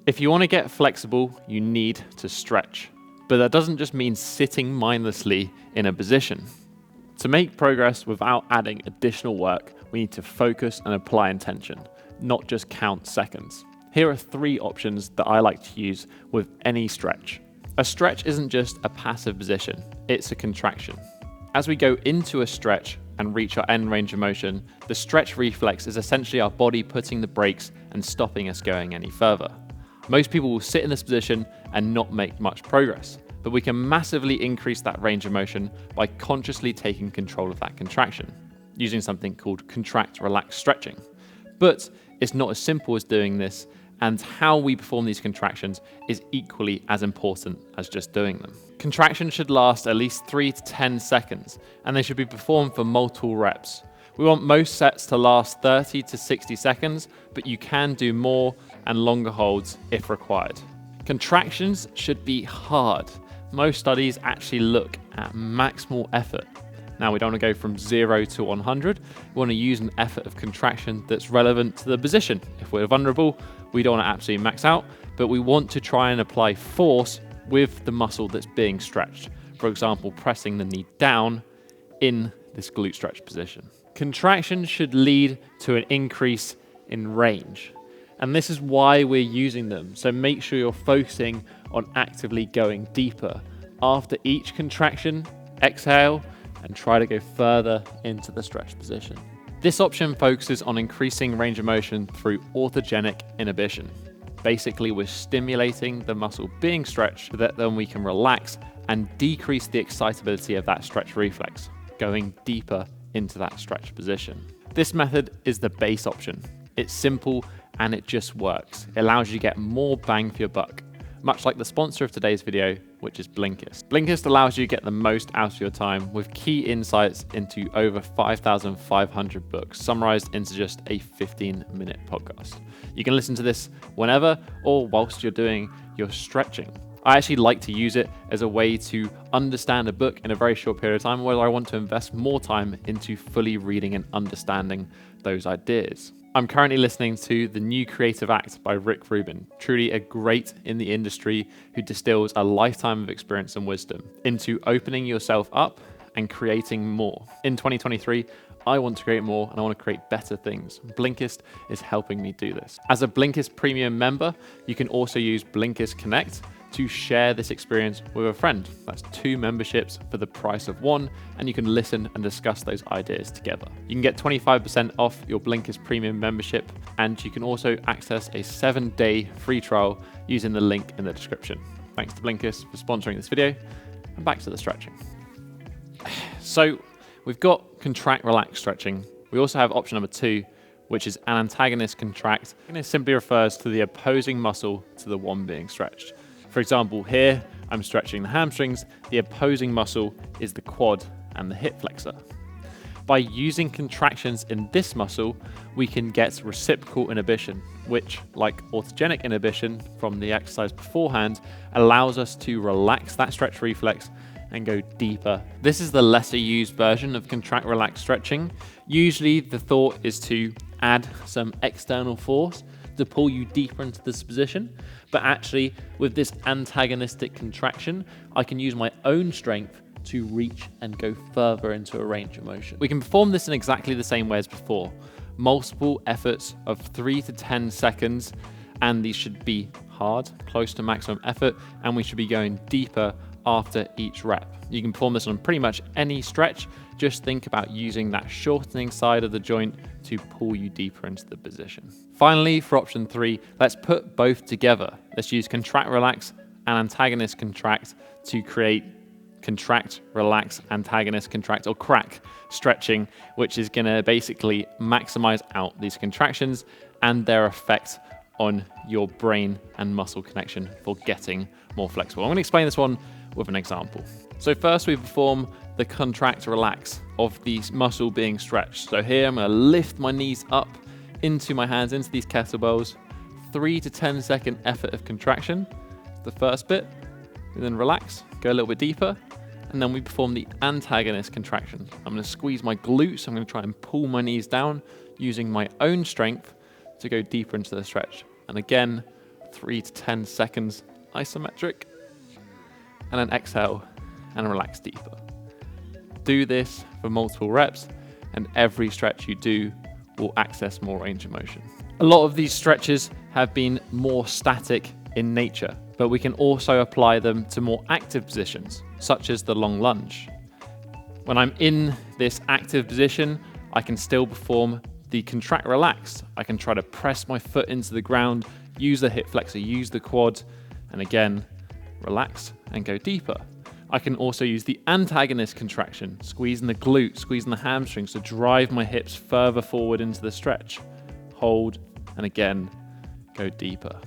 If you want to get flexible, you need to stretch. But that doesn't just mean sitting mindlessly in a position. To make progress without adding additional work, we need to focus and apply intention, not just count seconds. Here are 3 options that I like to use with any stretch. A stretch isn't just a passive position, it's a contraction. As we go into a stretch and reach our end range of motion, the stretch reflex is essentially our body putting the brakes and stopping us going any further. Most people will sit in this position and not make much progress, but we can massively increase that range of motion by consciously taking control of that contraction, using something called contract relax stretching. But it's not as simple as doing this, and how we perform these contractions is equally as important as just doing them. Contractions should last at least 3 to 10 seconds, and they should be performed for multiple reps. We want most sets to last 30 to 60 seconds, but you can do more and longer holds if required. Contractions should be hard. Most studies actually look at maximal effort. Now, we don't want to go from 0 to 100. We want to use an effort of contraction that's relevant to the position. If we're vulnerable, we don't want to absolutely max out, but we want to try and apply force with the muscle that's being stretched. For example, pressing the knee down in this glute stretch position. Contractions should lead to an increase in range. And this is why we're using them. So make sure you're focusing on actively going deeper. After each contraction, exhale and try to go further into the stretch position. This option focuses on increasing range of motion through autogenic inhibition. Basically, we're stimulating the muscle being stretched so that then we can relax and decrease the excitability of that stretch reflex, going deeper into that stretch position. This method is the base option. It's simple and it just works. It allows you to get more bang for your buck, much like the sponsor of today's video, which is Blinkist. Blinkist allows you to get the most out of your time with key insights into over 5,500 books, summarized into just a 15-minute podcast. You can listen to this whenever or whilst you're doing your stretching. I actually like to use it as a way to understand a book in a very short period of time, where I want to invest more time into fully reading and understanding those ideas. I'm currently listening to The New Creative Act by Rick Rubin, truly a great in the industry who distills a lifetime of experience and wisdom into opening yourself up and creating more. In 2023, I want to create more and I want to create better things. Blinkist is helping me do this. As a Blinkist premium member, you can also use Blinkist Connect to share this experience with a friend. That's 2 memberships for the price of 1, and you can listen and discuss those ideas together. You can get 25% off your Blinkist premium membership, and you can also access a 7-day free trial using the link in the description. Thanks to Blinkist for sponsoring this video, and back to the stretching. So we've got contract relax stretching. We also have option number 2, which is an antagonist contract, and it simply refers to the opposing muscle to the one being stretched. For example, here I'm stretching the hamstrings. The opposing muscle is the quad and the hip flexor. By using contractions in this muscle, we can get reciprocal inhibition, which, like autogenic inhibition from the exercise beforehand, allows us to relax that stretch reflex and go deeper. This is the lesser used version of contract relax stretching. Usually the thought is to add some external force to pull you deeper into this position. But actually, with this antagonistic contraction, I can use my own strength to reach and go further into a range of motion. We can perform this in exactly the same way as before. Multiple efforts of 3 to 10 seconds, and these should be hard, close to maximum effort, and we should be going deeper after each rep. You can perform this on pretty much any stretch. Just think about using that shortening side of the joint to pull you deeper into the position. Finally, for option 3, let's put both together. Let's use contract, relax, and antagonist contract to create contract, relax, antagonist contract, or CRAC stretching, which is gonna basically maximize out these contractions and their effect on your brain and muscle connection for getting more flexible. I'm gonna explain this one with an example. So first we perform the contract relax of the muscle being stretched. So here I'm gonna lift my knees up into my hands, into these kettlebells, 3 to 10 second effort of contraction. The first bit, and then relax, go a little bit deeper, and then we perform the antagonist contraction. I'm gonna squeeze my glutes, I'm gonna try and pull my knees down using my own strength to go deeper into the stretch. And again, 3 to 10 seconds isometric, and then exhale and relax deeper. Do this for multiple reps, and every stretch you do will access more range of motion. A lot of these stretches have been more static in nature, but we can also apply them to more active positions, such as the long lunge. When I'm in this active position, I can still perform the contract relax. I can try to press my foot into the ground, use the hip flexor, use the quad, and again, relax and go deeper. I can also use the antagonist contraction, squeezing the glute, squeezing the hamstrings to drive my hips further forward into the stretch. Hold, and again, go deeper.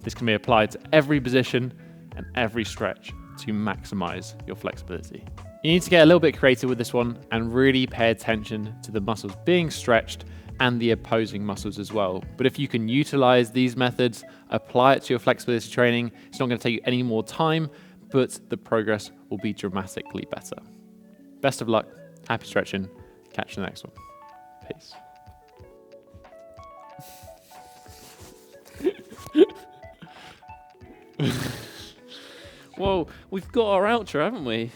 This can be applied to every position and every stretch to maximize your flexibility. You need to get a little bit creative with this one and really pay attention to the muscles being stretched and the opposing muscles as well. But if you can utilize these methods, apply it to your flexibility training, it's not going to take you any more time, but the progress will be dramatically better. Best of luck, happy stretching, catch you in the next one. Peace. Whoa, we've got our outro, haven't we?